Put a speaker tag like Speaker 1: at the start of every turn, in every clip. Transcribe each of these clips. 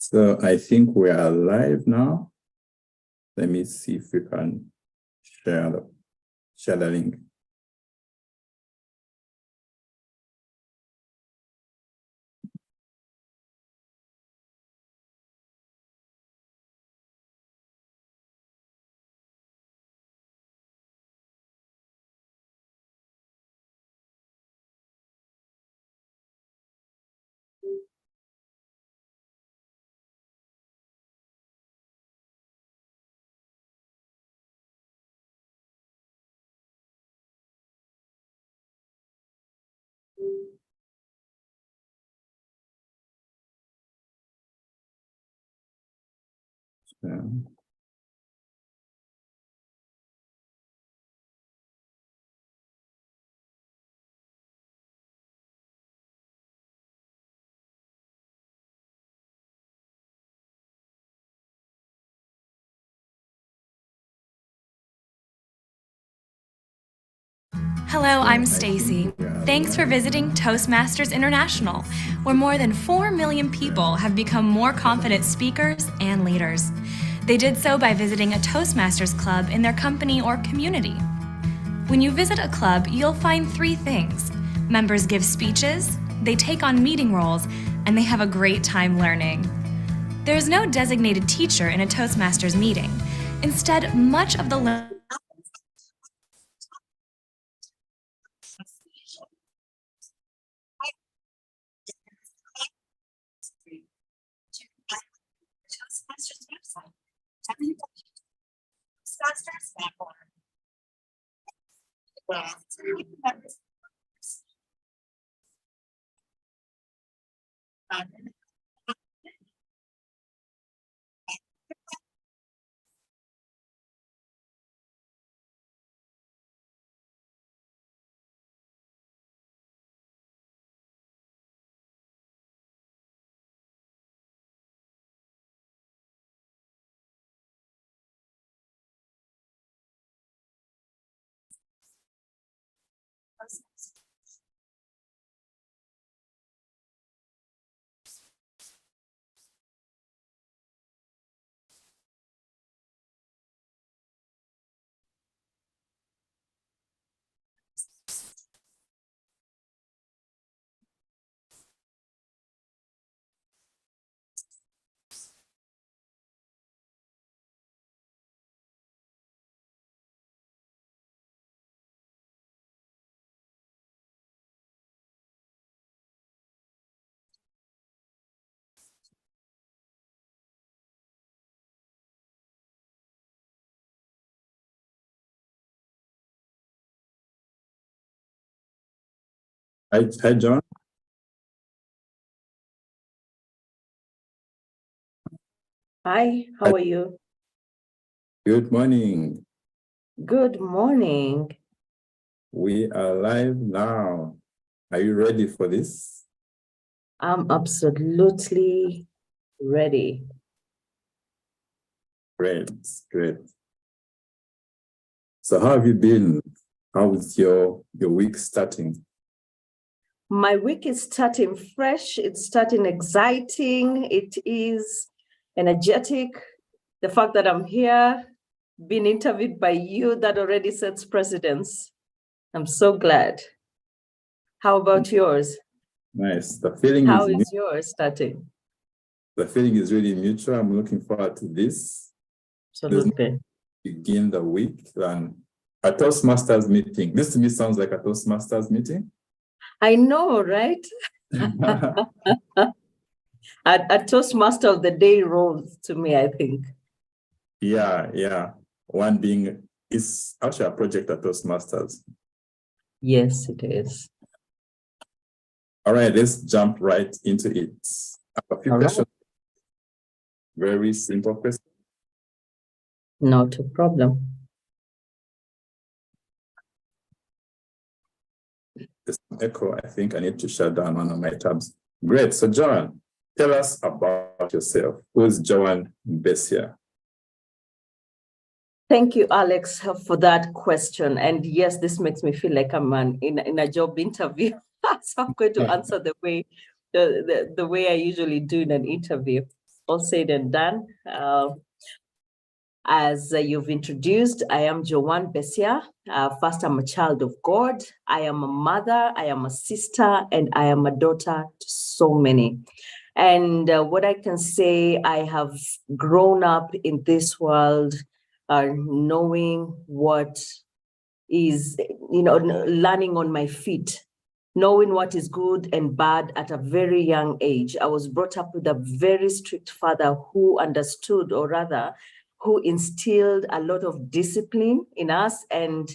Speaker 1: So I think we are live now. Let me see if we can share the link. Yeah.
Speaker 2: Hello, I'm Stacy. Thanks for visiting Toastmasters International, where more than 4 million people have become more confident speakers and leaders. They did so by visiting a Toastmasters club in their company or community. When you visit a club, you'll find 3 things. Members give speeches, they take on meeting roles, and they have a great time learning. There's no designated teacher in a Toastmasters meeting. Instead, much of the learning
Speaker 3: Toastmasters website, www.toastmasters.org.
Speaker 1: Hi, John.
Speaker 4: Hi, how are you?
Speaker 1: Good morning.
Speaker 4: Good morning.
Speaker 1: We are live now. Are you ready for this?
Speaker 4: I'm absolutely ready.
Speaker 1: Great, great. So how have you been? How is your week starting?
Speaker 4: My week is starting fresh. It's starting exciting. It is energetic. The fact that I'm here, being interviewed by you, that already sets precedence. I'm so glad. How about yours?
Speaker 1: Nice. The feeling
Speaker 4: How
Speaker 1: is
Speaker 4: is yours starting?
Speaker 1: the feeling is really mutual. I'm looking forward to this.
Speaker 4: Absolutely.
Speaker 1: Begin the week and a Toastmasters meeting. This to me sounds like a Toastmasters meeting.
Speaker 4: I know, right? A Toastmaster of the day rolls to me, I think.
Speaker 1: Yeah. One being is actually a project at Toastmasters.
Speaker 4: Yes, it is.
Speaker 1: All right, let's jump right into it. I have a few questions. Very simple questions.
Speaker 4: Not a problem.
Speaker 1: There's some echo. I think I need to shut down one of my tabs. Great. So, Joan, tell us about yourself. Who's Joan Mbesya?
Speaker 4: Thank you, Alex, for that question. And yes, this makes me feel like I'm in a job interview. So I'm going to answer the way I usually do in an interview. all said and done. As you've introduced, I am Joan Mbesya. First, I'm a child of God. I am a mother, I am a sister, and I am a daughter to so many. And what I can say, I have grown up in this world knowing what is, learning on my feet, knowing what is good and bad at a very young age. I was brought up with a very strict father who understood, or rather, who instilled a lot of discipline in us. And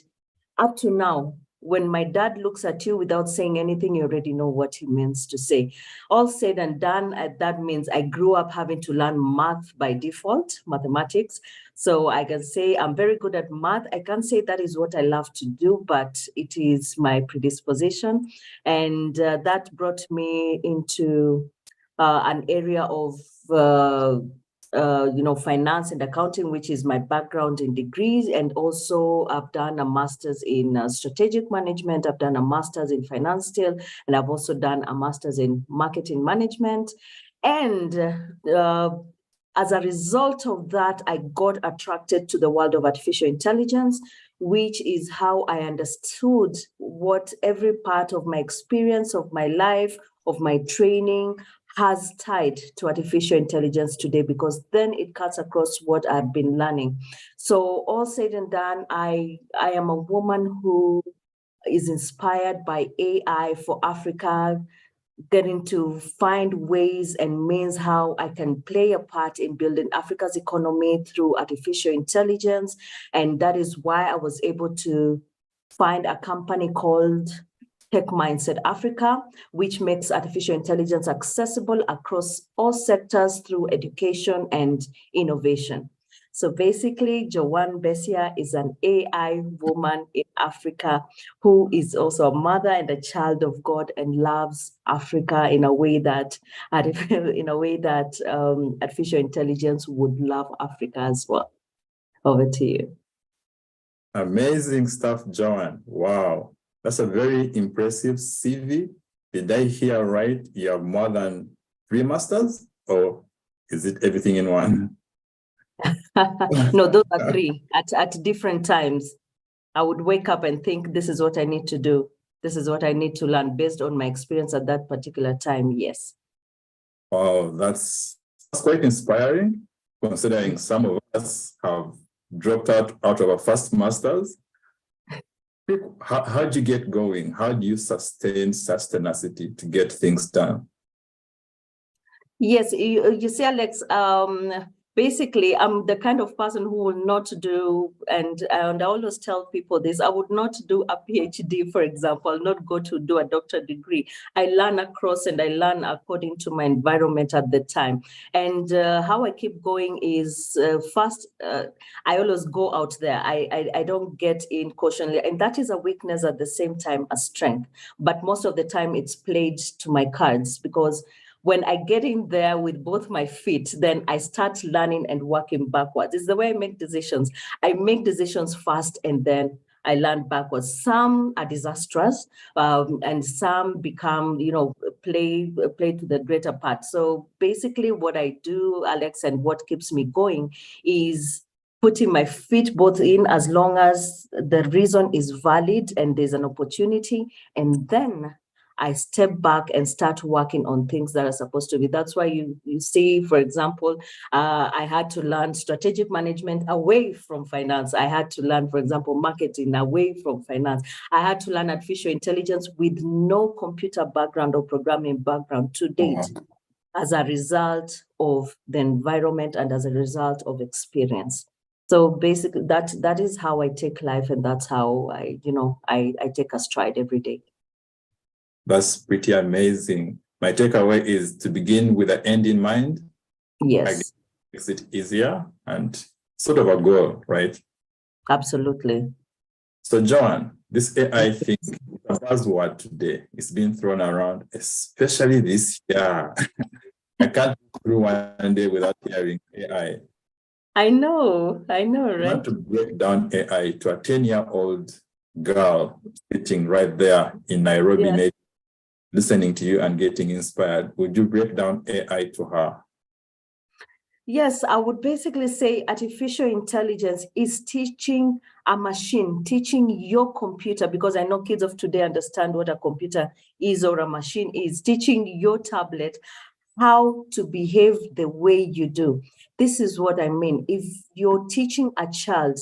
Speaker 4: up to now, when my dad looks at you without saying anything, you already know what he means to say. All said and done, that means I grew up having to learn math by default, mathematics. So I can say I'm very good at math. I can't say that is what I love to do, but it is my predisposition. And that brought me into an area of finance and accounting, which is my background in degrees. And also I've done a master's in strategic management. I've done a master's in finance still, and I've also done a master's in marketing management. And as a result of that, I got attracted to the world of artificial intelligence, which is how I understood what every part of my experience, of my life, of my training has tied to artificial intelligence today, because then it cuts across what I've been learning. So all said and done, I am a woman who is inspired by AI for Africa, getting to find ways and means how I can play a part in building Africa's economy through artificial intelligence. And that is why I was able to find a company called Tech Mindset Africa, which makes artificial intelligence accessible across all sectors through education and innovation. So basically, Joan Mbesya is an AI woman in Africa who is also a mother and a child of God and loves Africa in a way that artificial intelligence would love Africa as well. Over to you.
Speaker 1: Amazing stuff, Joan. Wow. That's a very impressive CV. Did I hear right? You have more than 3 masters, or is it everything in one?
Speaker 4: No, those are 3 at different times. I would wake up and think, this is what I need to do. This is what I need to learn based on my experience at that particular time. Yes.
Speaker 1: Oh, that's quite inspiring, considering some of us have dropped out of our first masters. How do you get going? How do you sustain tenacity to get things done?
Speaker 4: Yes, you see, Alex, basically, I'm the kind of person who will not do, and I always tell people this, I would not do a PhD, for example, not go to do a doctorate degree. I learn across and I learn according to my environment at the time. And how I keep going is first, I always go out there. I don't get in cautionally, and that is a weakness at the same time as strength. But most of the time it's played to my cards, because when I get in there with both my feet, then I start learning and working backwards. It's the way I make decisions. I make decisions fast and then I learn backwards. Some are disastrous and some become, play to the greater part. So basically what I do, Alex, and what keeps me going is putting my feet both in as long as the reason is valid and there's an opportunity, and then I step back and start working on things that are supposed to be. That's why you see, for example, I had to learn strategic management away from finance. I had to learn, for example, marketing away from finance. I had to learn artificial intelligence with no computer background or programming background to date, as a result of the environment and as a result of experience. So basically, that is how I take life, and that's how I take a stride every day.
Speaker 1: That's pretty amazing. My takeaway is to begin with an end in mind.
Speaker 4: Yes.
Speaker 1: Makes it easier and sort of a goal, right?
Speaker 4: Absolutely.
Speaker 1: So, Joan, this AI thing, the buzzword today, is being thrown around, especially this year. I can't go through one day without hearing AI.
Speaker 4: I know, right?
Speaker 1: I want to break down AI to a 10-year-old girl sitting right there in Nairobi, yes, listening to you and getting inspired. Would you break down AI to her?
Speaker 4: Yes, I would basically say artificial intelligence is teaching a machine, teaching your computer, because I know kids of today understand what a computer is or a machine is, teaching your tablet how to behave the way you do. This is what I mean. If you're teaching a child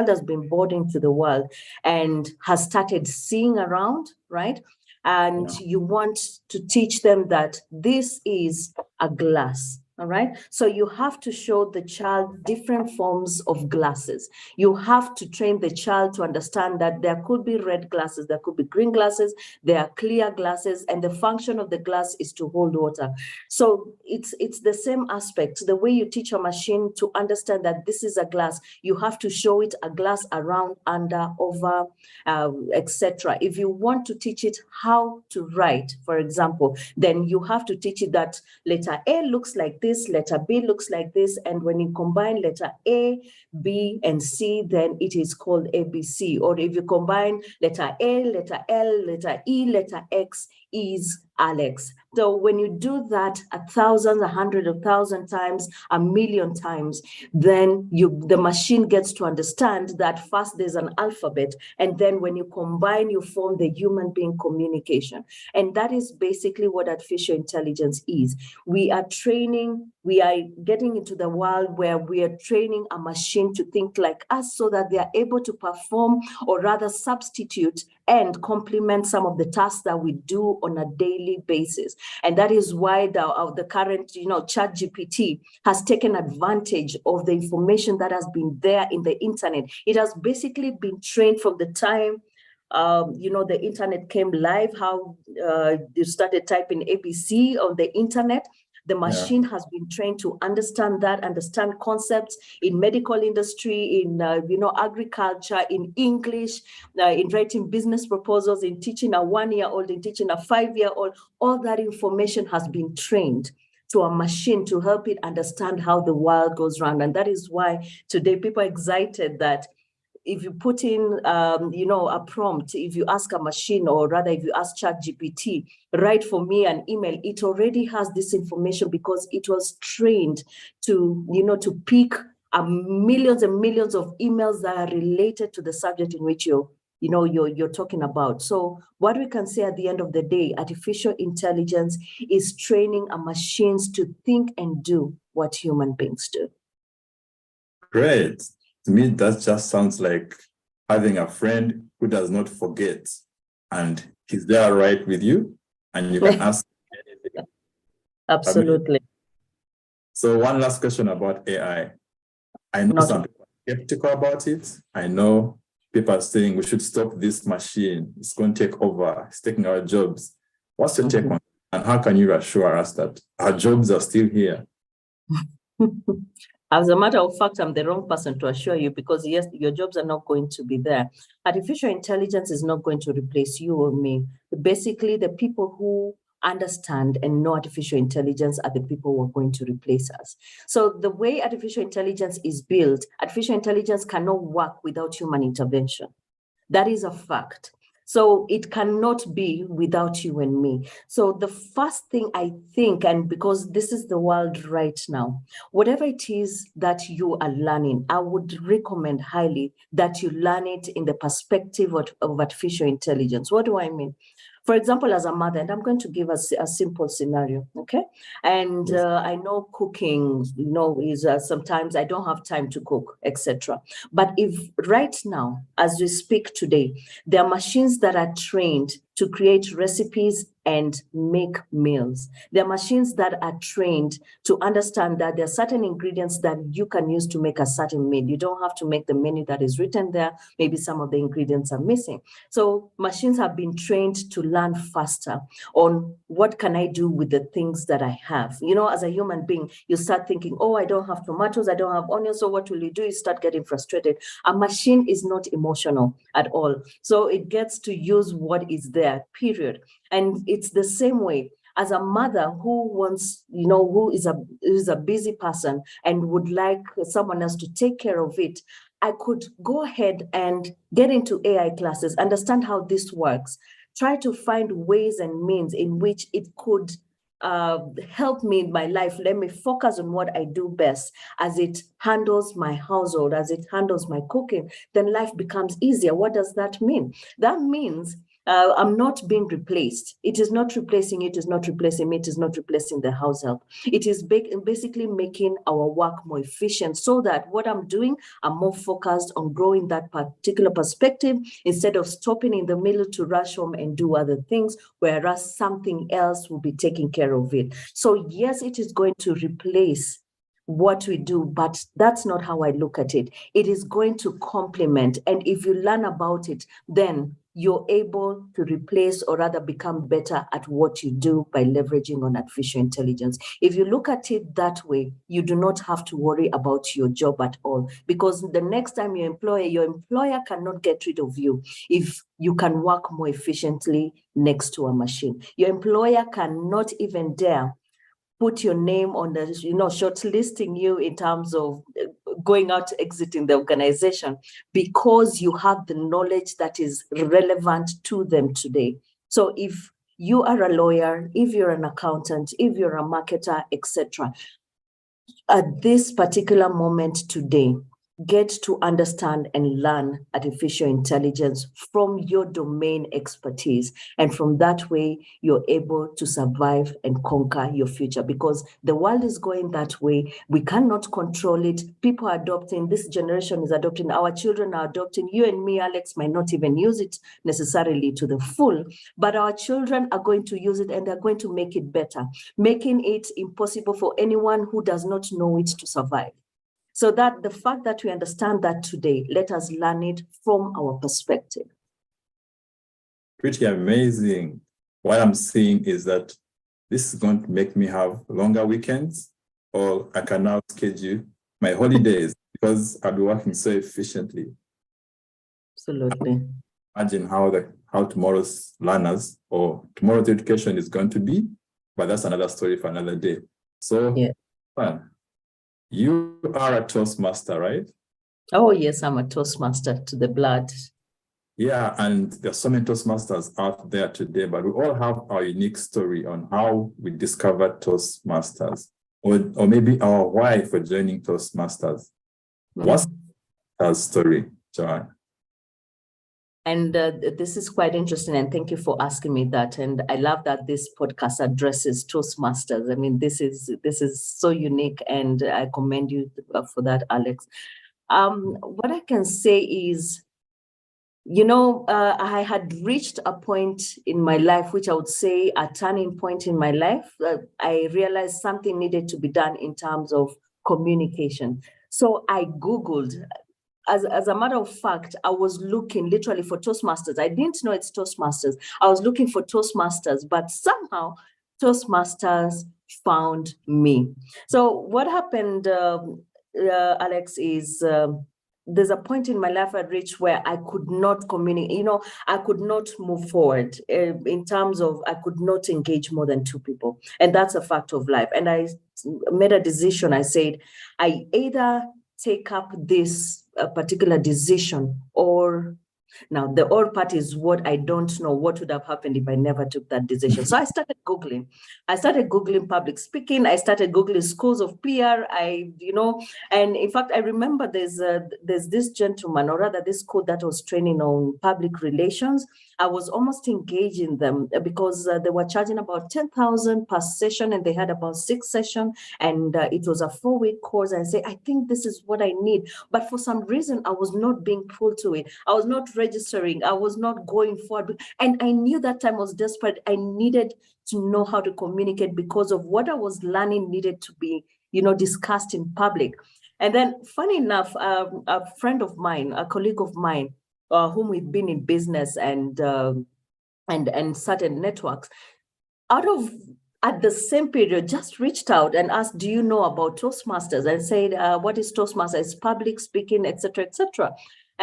Speaker 4: has been born into the world and has started seeing around, right? And
Speaker 1: Yeah.
Speaker 4: you want to teach them that this is a glass. All right. So you have to show the child different forms of glasses. You have to train the child to understand that there could be red glasses, there could be green glasses, there are clear glasses, and the function of the glass is to hold water. So it's the same aspect. The way you teach a machine to understand that this is a glass, you have to show it a glass around, under, over, etc. If you want to teach it how to write, for example, then you have to teach it that letter A looks like this, letter B looks like this, and when you combine letter A, B, and C, then it is called ABC. Or if you combine letter A, letter L, letter E, letter X, is Alex. So when you do that 1,000, 100, 1,000 times, 1,000,000 times, then the machine gets to understand that first there's an alphabet, and then when you combine, you form the human being communication. And that is basically what artificial intelligence is. We are getting into the world where we are training a machine to think like us so that they are able to perform, or rather substitute and complement some of the tasks that we do on a daily basis. And that is why the current, ChatGPT has taken advantage of the information that has been there in the internet. It has basically been trained from the time the internet came live, how you started typing ABC on the internet. The machine has been trained to understand concepts in medical industry, in agriculture, in English, in writing business proposals, in teaching a 1-year-old, in teaching a 5-year-old. All that information has been trained to a machine to help it understand how the world goes round. And that is why today people are excited that if you put in, a prompt, if you ask a machine, or rather if you ask ChatGPT, write for me an email, it already has this information because it was trained to pick millions and millions of emails that are related to the subject in which you're talking about. So what we can say at the end of the day, artificial intelligence is training our machines to think and do what human beings do.
Speaker 1: Great. To me, that just sounds like having a friend who does not forget, and he's there right with you, and you can ask anything.
Speaker 4: Absolutely.
Speaker 1: So one last question about AI. I know some people are skeptical about it. I know people are saying we should stop this machine. It's going to take over. It's taking our jobs. What's your take on it? And how can you assure us that our jobs are still here?
Speaker 4: As a matter of fact, I'm the wrong person to assure you, because yes, your jobs are not going to be there. Artificial intelligence is not going to replace you or me. Basically, the people who understand and know artificial intelligence are the people who are going to replace us. So the way artificial intelligence is built, artificial intelligence cannot work without human intervention. That is a fact. So it cannot be without you and me. So the first thing I think, and because this is the world right now, whatever it is that you are learning, I would recommend highly that you learn it in the perspective of artificial intelligence. What do I mean? For example, as a mother, and I'm going to give us a simple scenario, okay? And I know cooking, is sometimes I don't have time to cook, etc. But if right now, as we speak today, there are machines that are trained to create recipes and make meals. There are machines that are trained to understand that there are certain ingredients that you can use to make a certain meal. You don't have to make the menu that is written there. Maybe some of the ingredients are missing. So machines have been trained to learn faster on what can I do with the things that I have. As a human being, you start thinking, oh, I don't have tomatoes, I don't have onions. So what will you do? You start getting frustrated. A machine is not emotional at all. So it gets to use what is there, period. And it's the same way as a mother who wants, who is a busy person and would like someone else to take care of it. I could go ahead and get into AI classes, understand how this works, try to find ways and means in which it could help me in my life. Let me focus on what I do best. As it handles my household, as it handles my cooking, then life becomes easier. What does that mean? That means I'm not being replaced. It is not replacing, it is not replacing me, it is not replacing the house help. It is basically making our work more efficient so that what I'm doing, I'm more focused on growing that particular perspective instead of stopping in the middle to rush home and do other things, whereas something else will be taking care of it. So yes, it is going to replace what we do, but that's not how I look at it. It is going to complement. And if you learn about it, then you're able to replace or rather become better at what you do by leveraging on artificial intelligence. If you look at it that way, you do not have to worry about your job at all, because the next time your employer cannot get rid of you if you can work more efficiently next to a machine. Your employer cannot even dare put your name on the, shortlisting you in terms of going out, exiting the organization, because you have the knowledge that is relevant to them today. So if you are a lawyer, if you're an accountant, if you're a marketer, etc., at this particular moment today, get to understand and learn artificial intelligence from your domain expertise. And from that way, you're able to survive and conquer your future, because the world is going that way. We cannot control it. People are adopting, this generation is adopting, our children are adopting. You and me, Alex, might not even use it necessarily to the full, but our children are going to use it and they're going to make it better, making it impossible for anyone who does not know it to survive. So that the fact that we understand that today, let us learn it from our perspective.
Speaker 1: Pretty amazing. What I'm seeing is that this is going to make me have longer weekends, or I can now schedule my holidays because I'll be working so efficiently.
Speaker 4: Absolutely.
Speaker 1: Imagine how tomorrow's learners or tomorrow's education is going to be, but that's another story for another day. So, yeah. You are a Toastmaster, right?
Speaker 4: Oh, yes, I'm a Toastmaster to the blood.
Speaker 1: Yeah, and there's so many Toastmasters out there today, but we all have our unique story on how we discovered Toastmasters, or maybe our why for joining Toastmasters. What's our story, Joan?
Speaker 4: And this is quite interesting, and thank you for asking me that. And I love that this podcast addresses Toastmasters. I mean, this is so unique, and I commend you for that, Alex. What I can say is, I had reached a point in my life, which I would say a turning point in my life. I realized something needed to be done in terms of communication. So I Googled. As a matter of fact, I was looking literally for Toastmasters. I didn't know it's Toastmasters. I was looking for Toastmasters, but somehow Toastmasters found me. So what happened, Alex, is there's a point in my life I reached where I could not communicate, I could not move forward in terms of I could not engage more than two people. And that's a fact of life. And I made a decision. I said, I either take up this particular decision, or now the or part is what I don't know what would have happened if I never took that decision. So I started Googling. Public speaking. I started Googling schools of PR. And in fact, I remember there's this gentleman, or rather this school that was training on public relations. I was almost engaging them because they were charging about 10,000 per session, and they had about 6 sessions, and it was a 4-week course. I say, I think this is what I need. But for some reason, I was not being pulled to it. I was not registering. I was not going forward. And I knew that time I was desperate. I needed to know how to communicate because of what I was learning needed to be, discussed in public. And then, funny enough, a friend of mine, a colleague of mine, whom we've been in business and certain networks, at the same period, just reached out and asked, do you know about Toastmasters? And said, what is Toastmasters? It's public speaking, etc., etc.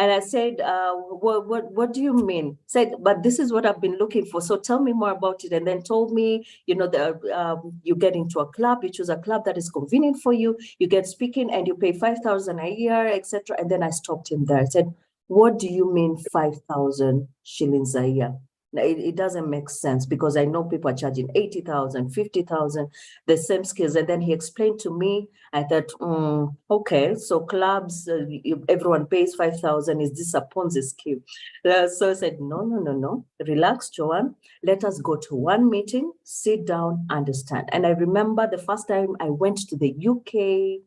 Speaker 4: And I said, what do you mean? Said, but this is what I've been looking for. So tell me more about it. And then told me, you get into a club, you choose a club that is convenient for you, you get speaking and you pay 5,000 a year, etc. And then I stopped him there. I said, what do you mean 5,000 shillings a year? It doesn't make sense because I know people are charging 80,000, 50,000, the same skills. And then he explained to me, I thought, okay, so clubs, everyone pays 5,000. Is this a Ponzi scheme? So I said, no, relax, Joan. Let us go to one meeting, sit down, understand. And I remember the first time I went to the UK,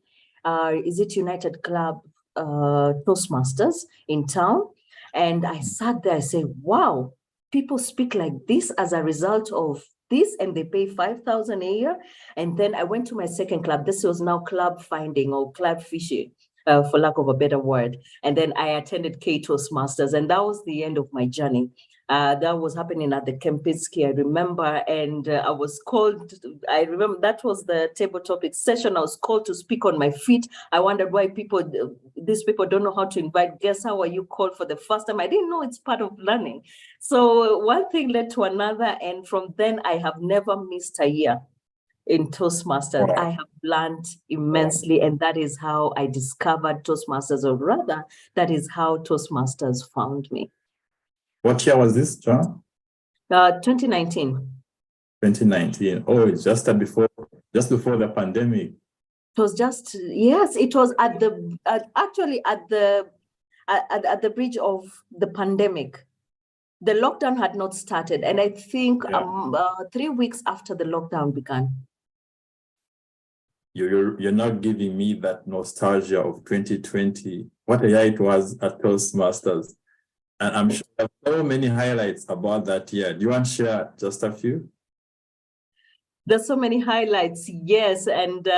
Speaker 4: is it United Club Toastmasters in town? And I sat there, I said, wow, people speak like this as a result of this, and they pay 5,000 a year. And then I went to my second club. This was now club finding or club fishing, for lack of a better word. And then I attended K Toastmasters, and that was the end of my journey. That was happening at the Kempinski, I remember, and I was called, I remember that was the table topic session. I was called to speak on my feet. I wondered why these people don't know how to invite guests. How are you called for the first time? I didn't know it's part of learning. So one thing led to another, and from then I have never missed a year in Toastmasters.
Speaker 1: Wow.
Speaker 4: I have learned immensely, and that is how I discovered Toastmasters, or rather, that is how Toastmasters found me.
Speaker 1: What year was this, John?
Speaker 4: 2019.
Speaker 1: 2019. Oh, just before the pandemic.
Speaker 4: It was just, yes, it was at the actually at the bridge of the pandemic. The lockdown had not started, and I think 3 weeks after the lockdown began.
Speaker 1: You're not giving me that nostalgia of 2020. What a year it was at Toastmasters. And I'm sure there are so many highlights about that year. Do you want to share just a few?
Speaker 4: There's so many highlights, yes. And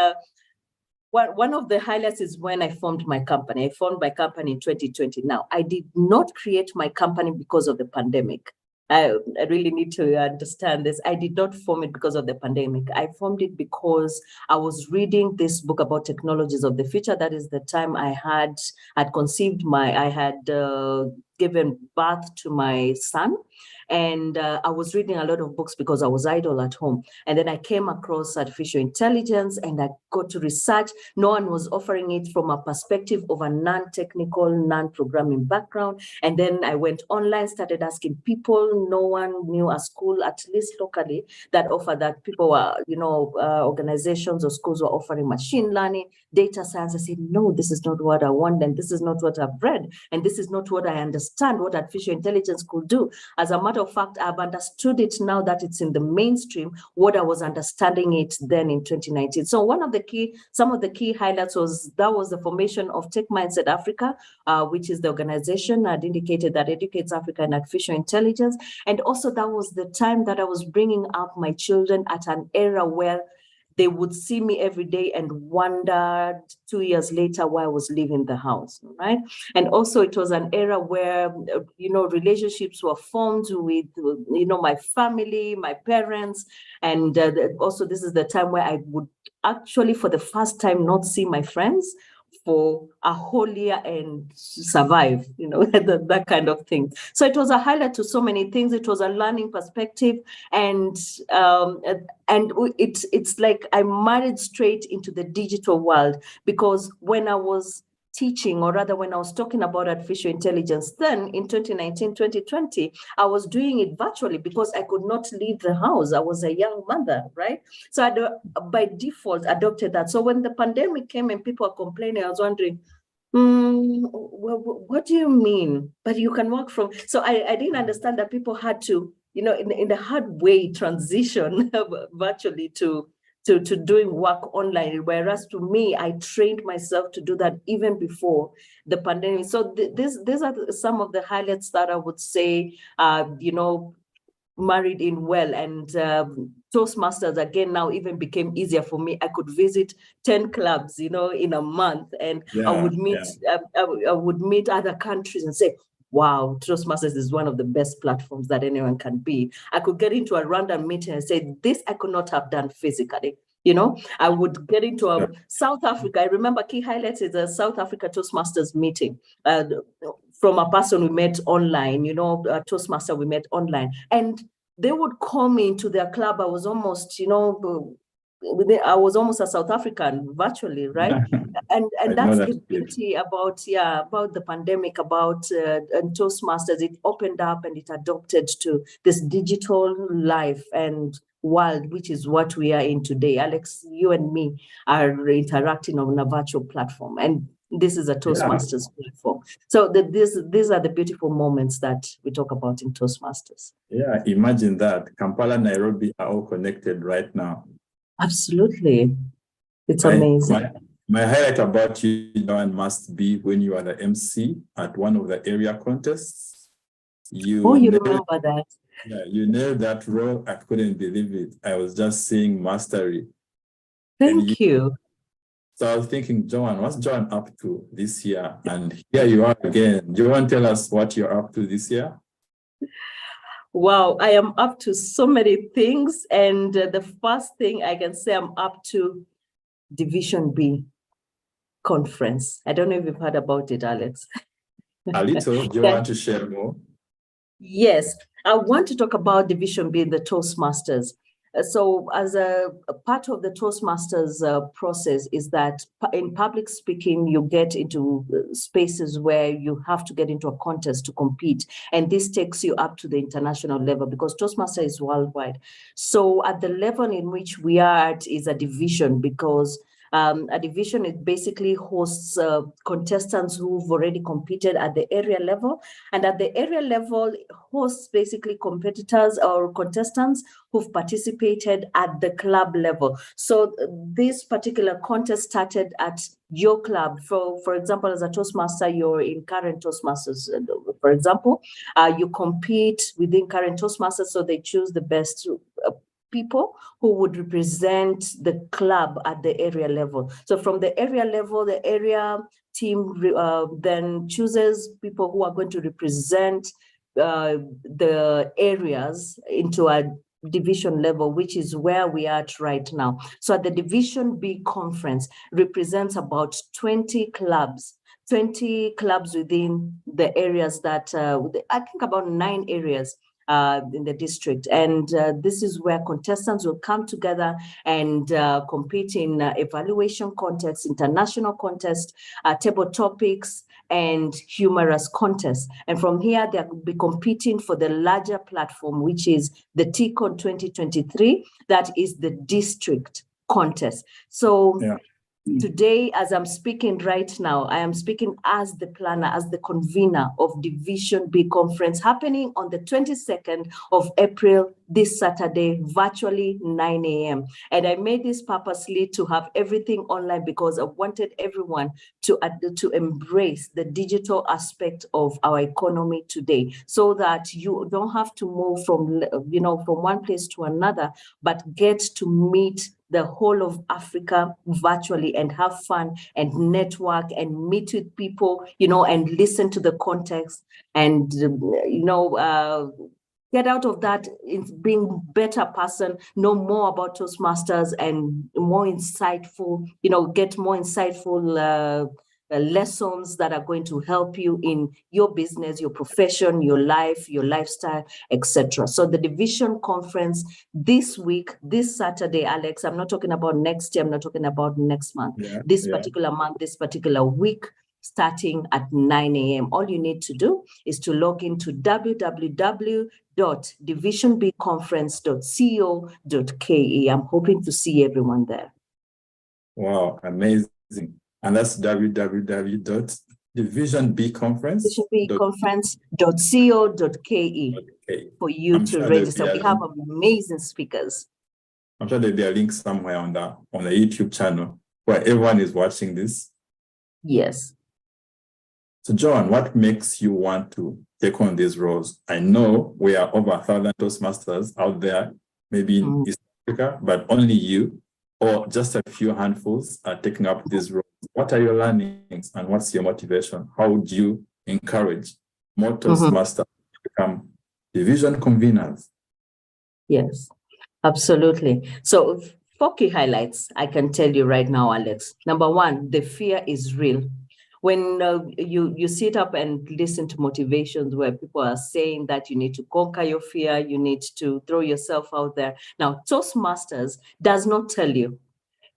Speaker 4: one of the highlights is when I formed my company. I formed my company in 2020. Now, I did not create my company because of the pandemic. I really need to understand this. I did not form it because of the pandemic. I formed it because I was reading this book about technologies of the future. That is the time I had given birth to my son. And I was reading a lot of books because I was idle at home. And then I came across artificial intelligence, and I got to research. No one was offering it from a perspective of a non-technical, non-programming background. And then I went online, started asking people. No one knew a school, at least locally, that offered that. People were, organizations or schools were offering machine learning, data science. I said, no, this is not what I want, and this is not what I've read, and this is not what I understand what artificial intelligence could do. As a matter of fact, I've understood it now that it's in the mainstream, what I was understanding it then in 2019. So some of the key highlights was the formation of Tech Mindset Africa, which is the organization I'd indicated that educates Africa in artificial intelligence. And also that was the time that I was bringing up my children at an era where they would see me every day and wondered 2 years later why I was leaving the house, right? And also it was an era where, relationships were formed with, my family, my parents. And also this is the time where I would actually, for the first time, not see my friends for a whole year and survive, that kind of thing. So it was a highlight to so many things. It was a learning perspective, and it's like I married straight into the digital world, because when I was teaching, or rather when I was talking about artificial intelligence, then in 2019, 2020, I was doing it virtually because I could not leave the house. I was a young mother, right? So I, by default, adopted that. So when the pandemic came and people were complaining, I was wondering, what do you mean? But you can work from, so I didn't understand that people had to, in the hard way, transition virtually to doing work online, whereas to me, I trained myself to do that even before the pandemic. So these are some of the highlights that I would say, married in well. And Toastmasters, again, now even became easier for me. I could visit 10 clubs, in a month, and I would meet I would meet other countries and say, wow, Toastmasters is one of the best platforms that anyone can be. I could get into a random meeting and say, this I could not have done physically. I would get into South Africa. I remember key highlights is a South Africa Toastmasters meeting from a person we met online, a Toastmaster we met online. And they would call me into their club. I was almost, I was almost a South African virtually, right? And
Speaker 1: I
Speaker 4: that's
Speaker 1: know
Speaker 4: the
Speaker 1: that
Speaker 4: beauty about the pandemic, about and Toastmasters. It opened up and it adopted to this digital life and world, which is what we are in today. Alex, you and me are interacting on a virtual platform, and this is a Toastmasters platform. So these are the beautiful moments that we talk about in Toastmasters.
Speaker 1: Yeah, imagine that. Kampala, Nairobi are all connected right now.
Speaker 4: Absolutely. It's amazing.
Speaker 1: My highlight about you, Joan, must be when you are the MC at one of the area contests. You
Speaker 4: remember that?
Speaker 1: Yeah, you nailed that role. I couldn't believe it. I was just seeing mastery.
Speaker 4: Thank you.
Speaker 1: So I was thinking, Joan, what's Joan up to this year? And here you are again. Do you want to tell us what you're up to this year?
Speaker 4: Wow, I am up to so many things. And the first thing I can say I'm up to Division B conference. I don't know if you've heard about it, Alex.
Speaker 1: A little. Do you want to share more?
Speaker 4: Yes, I want to talk about Division B in the Toastmasters. So as a part of the Toastmasters process is that in public speaking, you get into spaces where you have to get into a contest to compete. And this takes you up to the international level because Toastmaster is worldwide. So at the level in which we are at is a division because a division, it basically hosts contestants who've already competed at the area level. And at the area level, it hosts basically competitors or contestants who've participated at the club level. So this particular contest started at your club. For example, as a Toastmaster, you're in current Toastmasters, for example, you compete within current Toastmasters, so they choose the best people who would represent the club at the area level. So from the area level, the area team then chooses people who are going to represent the areas into a division level, which is where we are at right now. So at the Division B conference represents about 20 clubs within the areas that, I think about 9 areas in the district. And this is where contestants will come together and compete in evaluation contests, international contests, table topics, and humorous contests. And from here, they'll be competing for the larger platform, which is the TEACON 2023, that is the district contest. So today, as I'm speaking right now, I am speaking as the planner, as the convener of Division B conference happening on the 22nd of April, this Saturday, virtually 9 a.m. And I made this purposely to have everything online because I wanted everyone to embrace the digital aspect of our economy today so that you don't have to move from one place to another, but get to meet the whole of Africa virtually and have fun and network and meet with people, and listen to the context and, get out of that being better person, know more about Toastmasters and more insightful, get more insightful lessons that are going to help you in your business, your profession, your life, your lifestyle, etc. So the division conference this week, this Saturday, Alex, I'm not talking about next year, I'm not talking about next month, particular month, this particular week, starting at 9 a.m. All you need to do is to log into www.divisionbconference.co.ke. I'm hoping to see everyone there.
Speaker 1: Wow, amazing. And that's
Speaker 4: www.divisionbconference.co.ke for you to register. We have amazing speakers.
Speaker 1: I'm sure there'll be a link somewhere on the YouTube channel where everyone is watching this.
Speaker 4: Yes.
Speaker 1: So Joan, what makes you want to take on these roles? I know we are over 1,000 Toastmasters out there, maybe in East Africa, but only you or just a few handfuls are taking up these roles. What are your learnings and what's your motivation? How would you encourage more Toastmasters to become division conveners?
Speaker 4: Yes, absolutely. So 4 key highlights I can tell you right now, Alex. Number 1, the fear is real. When you sit up and listen to motivations where people are saying that you need to conquer your fear, you need to throw yourself out there. Now, Toastmasters does not tell you.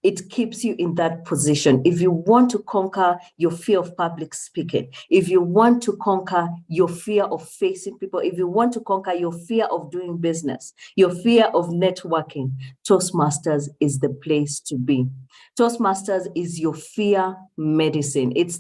Speaker 4: It keeps you in that position. If you want to conquer your fear of public speaking, if you want to conquer your fear of facing people, if you want to conquer your fear of doing business, your fear of networking, Toastmasters is the place to be. Toastmasters is your fear medicine. It's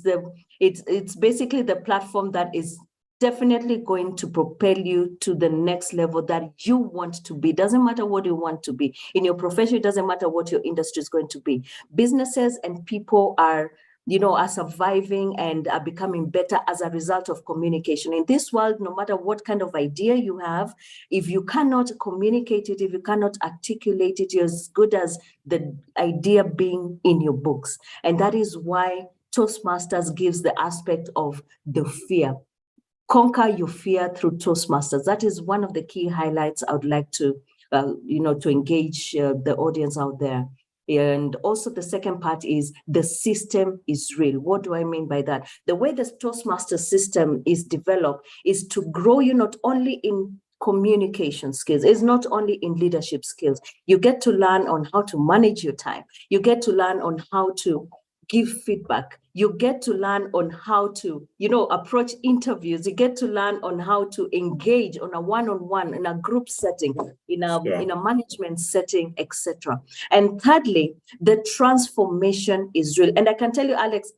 Speaker 4: basically the platform that is definitely going to propel you to the next level that you want to be. Doesn't matter what you want to be. In your profession, it doesn't matter what your industry is going to be. Businesses and people are surviving and are becoming better as a result of communication. In this world, no matter what kind of idea you have, if you cannot communicate it, if you cannot articulate it, you're as good as the idea being in your books. And that is why Toastmasters gives the aspect of the fear. Conquer your fear through Toastmasters. That is one of the key highlights I would like to, to engage the audience out there. And also the second part is the system is real. What do I mean by that? The way the Toastmaster system is developed is to grow you not only in communication skills, it's not only in leadership skills. You get to learn on how to manage your time. You get to learn on how to give feedback. You get to learn on how to, approach interviews. You get to learn on how to engage on a one-on-one, in a group setting, in a management setting, etc. And thirdly, the transformation is real. And I can tell you, Alex,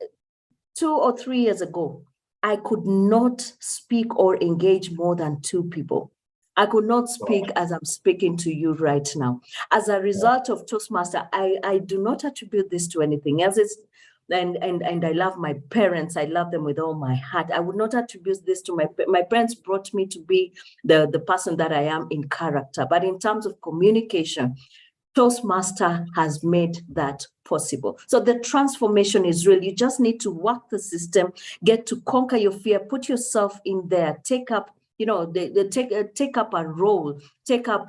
Speaker 4: 2 or 3 years ago, I could not speak or engage more than 2 people. I could not speak as I'm speaking to you right now. As a result of Toastmaster, I do not attribute this to anything else. And I love my parents. I love them with all my heart. I would not attribute this to my parents brought me to be the person that I am in character. But in terms of communication, Toastmaster has made that possible. So the transformation is real. You just need to work the system, get to conquer your fear, put yourself in there, take up take up a role, take up,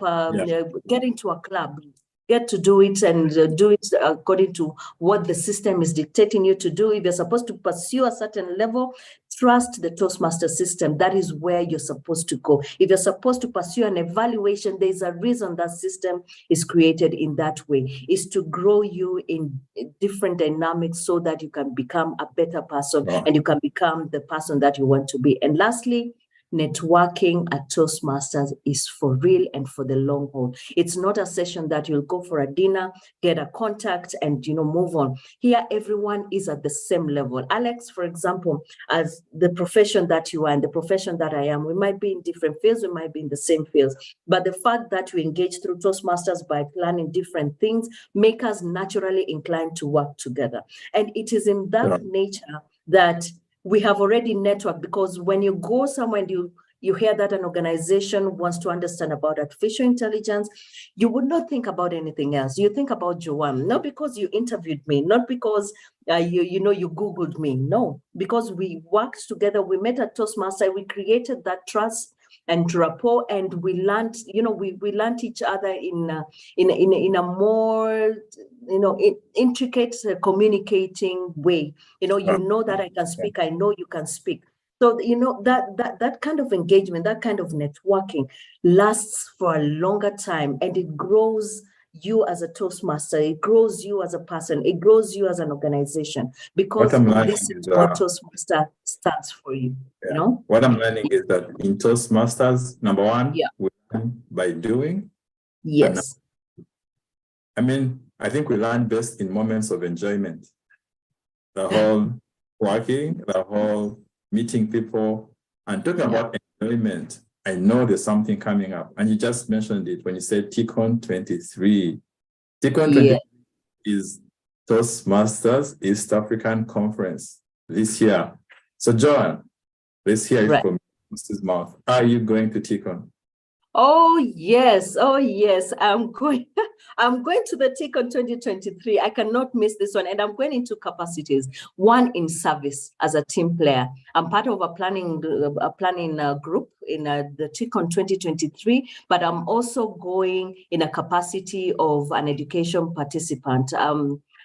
Speaker 4: get into a club, get to do it and do it according to what the system is dictating you to do. If you're supposed to pursue a certain level, trust the Toastmaster system. That is where you're supposed to go. If you're supposed to pursue an evaluation, there's a reason that system is created in that way. It's to grow you in different dynamics so that you can become a better person and you can become the person that you want to be. And lastly, networking at Toastmasters is for real and for the long haul. It's not a session that you'll go for a dinner, get a contact and move on. Here, everyone is at the same level. Alex, for example, as the profession that you are and the profession that I am, we might be in different fields, we might be in the same fields, but the fact that we engage through Toastmasters by planning different things make us naturally inclined to work together. And it is in that nature that we have already networked, because when you go somewhere and you hear that an organization wants to understand about artificial intelligence, you would not think about anything else. You think about Joan, not because you interviewed me, not because you Googled me. No, because we worked together, we met at Toastmaster, we created that trust and rapport, and we learned, we learned each other in a more intricate communicating way. That I can speak, I know you can speak. So that kind of engagement, that kind of networking lasts for a longer time, and it grows you as a Toastmaster, it grows you as a person, it grows you as an organization, because this is what Toastmaster stands for you.
Speaker 1: What I'm learning is that in Toastmasters, number one, we learn by doing.
Speaker 4: Yes.
Speaker 1: I think we learn best in moments of enjoyment. The whole working, the whole meeting people, and talking about enjoyment. I know there's something coming up, and you just mentioned it when you said TEACON 23. TEACON 23 is Toastmasters East African Conference this year. So, Joan, let's hear it from Mrs. Mouth. Are you going to TEACON?
Speaker 4: Oh yes, I'm going. I'm going to the TEACON 2023. I cannot miss this one, and I'm going in 2 capacities. One, in service as a team player. I'm part of a planning group in the TEACON 2023, but I'm also going in a capacity of an education participant.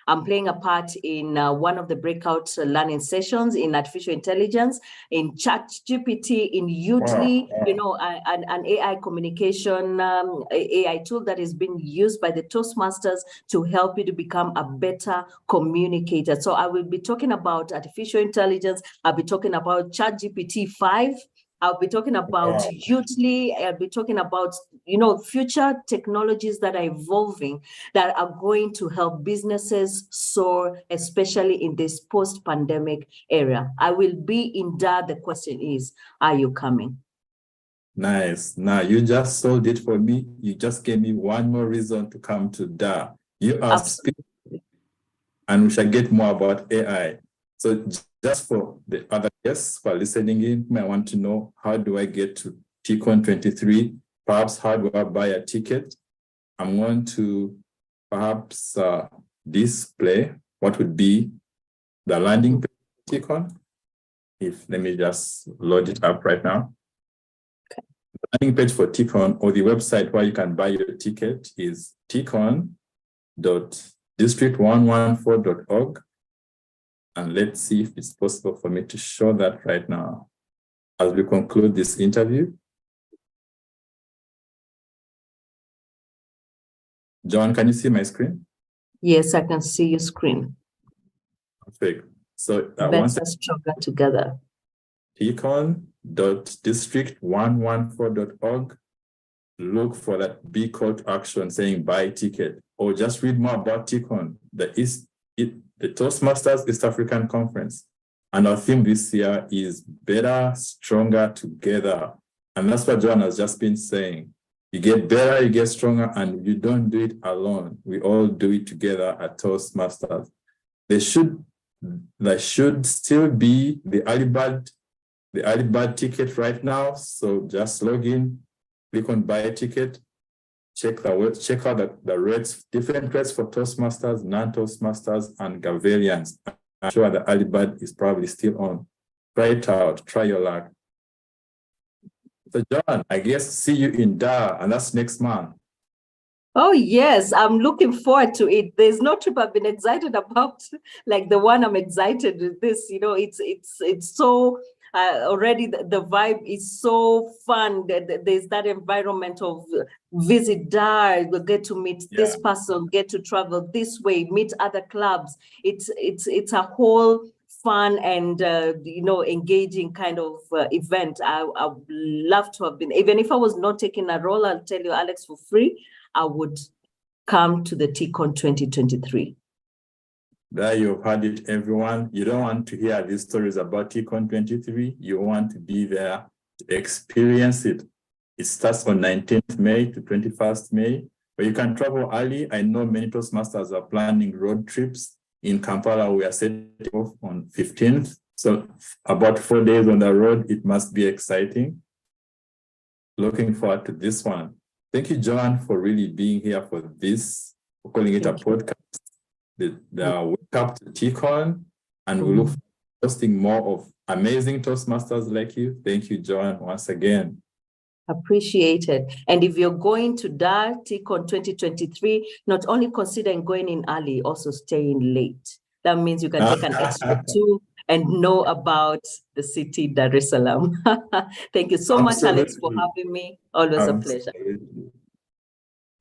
Speaker 4: I'm playing a part in one of the breakout learning sessions in artificial intelligence, in ChatGPT, in Udly, an AI communication AI tool that is being used by the Toastmasters to help you to become a better communicator. So I will be talking about artificial intelligence. I'll be talking about ChatGPT 5. I'll be talking about Udly. I'll be talking about, future technologies that are evolving that are going to help businesses soar, especially in this post-pandemic era. I will be in Dar. The question is, are you coming?
Speaker 1: Nice. Now you just sold it for me. You just gave me one more reason to come to Dar. You are speaking, and we shall get more about AI. So just for the other guests who are listening in, I want to know, how do I get to TEACON 23? Perhaps how do I buy a ticket? I'm going to perhaps display what would be the landing page for TEACON. Let me just load it up right now. Okay. The landing page for TEACON, or the website where you can buy your ticket, is TEACON.district114.org. And let's see if it's possible for me to show that right now as we conclude this interview. John, can you see my screen?
Speaker 4: Yes, I can see your screen.
Speaker 1: Perfect. So
Speaker 4: once stronger together.
Speaker 1: TEACON.district114.org. Look for that big call to action saying buy ticket, or just read more about TEACON, the Toastmasters East African Conference. And our theme this year is better, stronger together. And that's what Joan has just been saying. You get better, you get stronger, and you don't do it alone. We all do it together at Toastmasters. There should still be the early bird ticket right now. So just log in, click on buy a ticket, check out the rates, different rates for Toastmasters, non-Toastmasters, and Gavelians. I'm sure the early bird is probably still on. Try it out, try your luck. So John, I guess see you in Dar, and that's next month.
Speaker 4: Oh yes, I'm looking forward to it. There's no trip I've been excited about like the one I'm excited with this. It's so already the vibe is so fun. There's that environment of visit Dar, we'll get to meet this person, get to travel this way, meet other clubs. It's a whole fun and engaging kind of event. I would love to have been, even if I was not taking a role, I'll tell you, Alex, for free, I would come to the TEACON 2023.
Speaker 1: There you've heard it, everyone. You don't want to hear these stories about TEACON 23. You want to be there to experience it. It starts on 19th May to 21st May, but you can travel early. I know many Toastmasters are planning road trips. In Kampala, we are setting off on 15th. So about 4 days on the road, it must be exciting. Looking forward to this one. Thank you, Joan, for really being here for this. We're calling it a podcast. The Wake Up to TEACON, and we look forward to hosting more of amazing Toastmasters like you. Thank you, Joan, once again.
Speaker 4: Appreciate it. And if you're going to Dar TEACON 2023, not only consider going in early, also staying late. That means you can take an extra 2 and know about the city, Dar es Salaam. Thank you so much, Alex, for having me. Always a pleasure.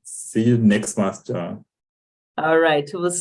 Speaker 1: See you next month, John.
Speaker 4: All right. We'll